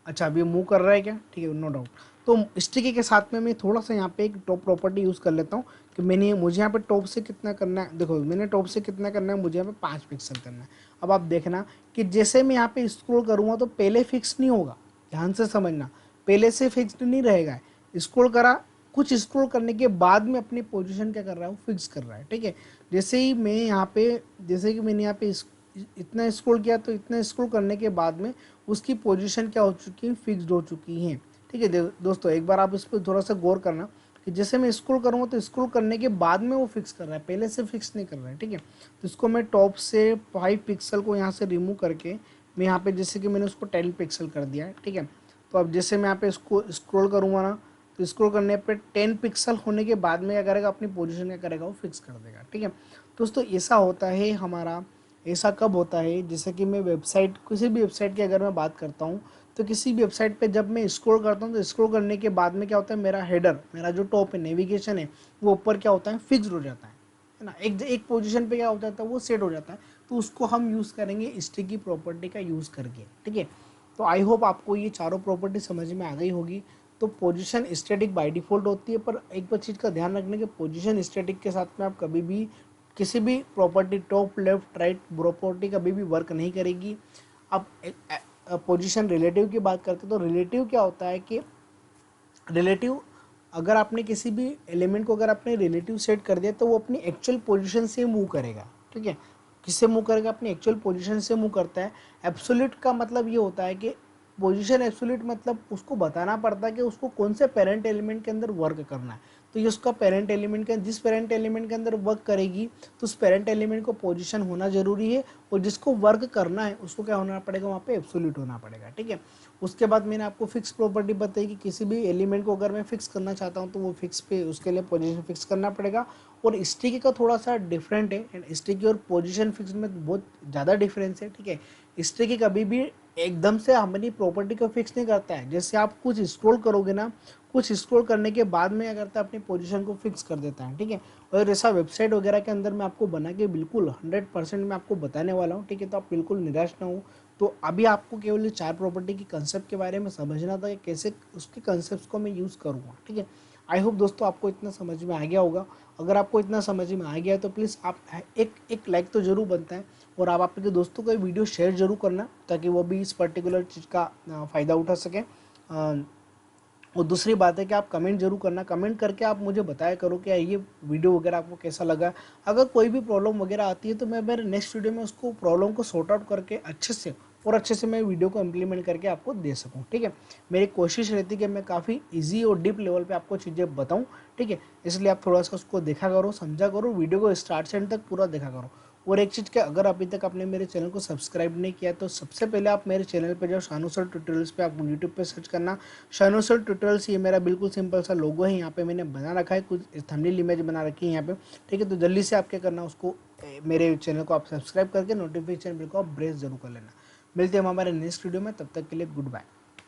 अच्छा अभी मूव कर रहा है क्या, ठीक है, नो डाउट। तो स्टिकी के साथ में मैं थोड़ा सा यहाँ पे एक टॉप प्रॉपर्टी यूज़ कर लेता हूँ कि मुझे यहाँ पे टॉप से कितना करना है। देखो मैंने टॉप से कितना करना है, मुझे यहाँ पे 5 पिक्सल करना है। अब आप देखना कि जैसे मैं यहाँ पे स्क्रॉल करूँगा तो पहले फिक्स नहीं होगा, ध्यान से समझना, पहले से फिक्स्ड नहीं रहेगा। स्क्रॉल करा, कुछ स्क्रॉल करने के बाद में अपनी पोजीशन क्या कर रहा है, वो फिक्स कर रहा है, ठीक है। जैसे ही मैं यहाँ पे, जैसे कि मैंने यहाँ पे इतना स्क्रॉल किया तो इतना स्क्रॉल करने के बाद में उसकी पोजीशन क्या हो चुकी है, फिक्स्ड हो चुकी है, ठीक है। दोस्तों एक बार आप इस पर थोड़ा सा गौर करना कि जैसे मैं स्क्रॉल करूँगा तो स्क्रॉल करने के बाद में वो फिक्स कर रहा है, पहले से फिक्स नहीं कर रहा है, ठीक है। तो इसको मैं टॉप से 5 पिक्सल को यहाँ से रिमूव करके मैं यहाँ पे जैसे कि मैंने उसको 10 पिक्सल कर दिया है, ठीक है। तो अब जैसे मैं यहाँ पे इसको स्क्रॉल करूँगा ना, तो स्क्रॉल करने पे 10 पिक्सल होने के बाद में क्या करेगा, अपनी पोजीशन क्या करेगा, वो फिक्स कर देगा, ठीक है। दोस्तों ऐसा होता है हमारा, ऐसा कब होता है, जैसे कि मैं वेबसाइट, किसी भी वेबसाइट की अगर मैं बात करता हूँ, तो किसी भी वेबसाइट पे जब मैं स्क्रॉल करता हूँ तो स्क्रॉल करने के बाद में क्या होता है, मेरा हेडर, मेरा जो टॉप है, नेविगेशन है, वो ऊपर क्या होता है, फिक्स्ड हो जाता है ना। एक पोजीशन पे क्या हो जाता है, वो सेट हो जाता है। तो उसको हम यूज़ करेंगे स्टिकी प्रॉपर्टी का यूज़ करके, ठीक है। तो आई होप आपको ये चारों प्रॉपर्टी समझ में आ गई होगी। तो पोजीशन स्टैटिक बाय डिफ़ॉल्ट होती है, पर एक बार चीज़ का ध्यान रखने के पोजीशन स्टैटिक के साथ में आप कभी भी किसी भी property, top left right property कभी भी वर्क नहीं करेगी। अब पोजीशन रिलेटिव की बात करते तो रिलेटिव क्या होता है कि रिलेटिव, अगर आपने किसी भी एलिमेंट को अगर आपने रिलेटिव सेट कर दिया तो वो अपनी एक्चुअल पोजीशन से मूव करेगा, ठीक है। किससे मूव करेगा, अपनी एक्चुअल पोजीशन से मूव करता है। एब्सोल्यूट का मतलब ये होता है कि पोजीशन एब्सोल्यूट मतलब उसको बताना पड़ता है कि उसको कौन से पेरेंट एलिमेंट के अंदर वर्क करना है। तो ये उसका पेरेंट एलिमेंट का, जिस पेरेंट एलिमेंट के अंदर वर्क करेगी तो उस पेरेंट एलिमेंट को पोजीशन होना जरूरी है, और जिसको वर्क करना है उसको क्या होना पड़ेगा, वहाँ पे एब्सोल्यूट होना पड़ेगा, ठीक है। उसके बाद मैंने आपको फिक्स प्रॉपर्टी बताई कि किसी भी एलिमेंट को अगर मैं फिक्स करना चाहता हूँ तो वो फिक्स पे उसके लिए पोजीशन फिक्स करना पड़ेगा। और स्टिकी का थोड़ा सा डिफरेंट है, एंड स्टिकी और पोजीशन फिक्स में बहुत ज़्यादा डिफरेंस है, ठीक है। स्टिकी कभी भी एकदम से हमारी प्रॉपर्टी को फिक्स नहीं करता है। जैसे आप कुछ स्क्रॉल करोगे ना, कुछ स्क्रॉल करने के बाद में क्या करता है, अपनी पोजीशन को फिक्स कर देता है, ठीक है। और ऐसा वेबसाइट वगैरह के अंदर मैं आपको बना के बिल्कुल 100% मैं आपको बताने वाला हूँ, ठीक है। तो आप बिल्कुल निराश ना हो। तो अभी आपको केवल ये 4 प्रॉपर्टी की कंसेप्ट के बारे में समझना था कि कैसे उसके कंसेप्ट को मैं यूज़ करूँगा, ठीक है। आई होप दोस्तों आपको इतना समझ में आ गया होगा। अगर आपको इतना समझ में आ गया है तो प्लीज़ आप एक लाइक तो ज़रूर बनता है, और आप आपके दोस्तों को ये वीडियो शेयर जरूर करना ताकि वो भी इस पर्टिकुलर चीज़ का फ़ायदा उठा सकें। और दूसरी बात है कि आप कमेंट जरूर करना, कमेंट करके आप मुझे बताया करो कि ये वीडियो वगैरह आपको कैसा लगा। अगर कोई भी प्रॉब्लम वगैरह आती है तो मैं मेरे नेक्स्ट वीडियो में उसको प्रॉब्लम को सॉर्ट आउट करके अच्छे से मैं वीडियो को इम्प्लीमेंट करके आपको दे सकूं, ठीक है। मेरी कोशिश रहती है कि मैं काफ़ी इजी और डीप लेवल पे आपको चीज़ें बताऊं, ठीक है। इसलिए आप थोड़ा सा उसको देखा करो, समझा करो, वीडियो को स्टार्ट से एंड तक पूरा देखा करो। और एक चीज़ क्या, अगर अभी तक आपने मेरे चैनल को सब्सक्राइब नहीं किया तो सबसे पहले आप मेरे चैनल पे जाओ, शानू सर ट्यूटोरियल्स पे, आप यूट्यूब पे सर्च करना शानू सर ट्यूटोरियल्स। ये मेरा बिल्कुल सिंपल सा लोगो है, यहाँ पे मैंने बना रखा है, कुछ थंबनेल इमेज बना रखी है यहाँ पे, ठीक है। तो जल्दी से आप क्या करना, उसको मेरे चैनल को आप सब्सक्राइब करके नोटिफिकेशन बिल को आप प्रेस जरूर कर लेना। मिलते हैं हम हमारे नेक्स्ट वीडियो में, तब तक के लिए गुड बाय।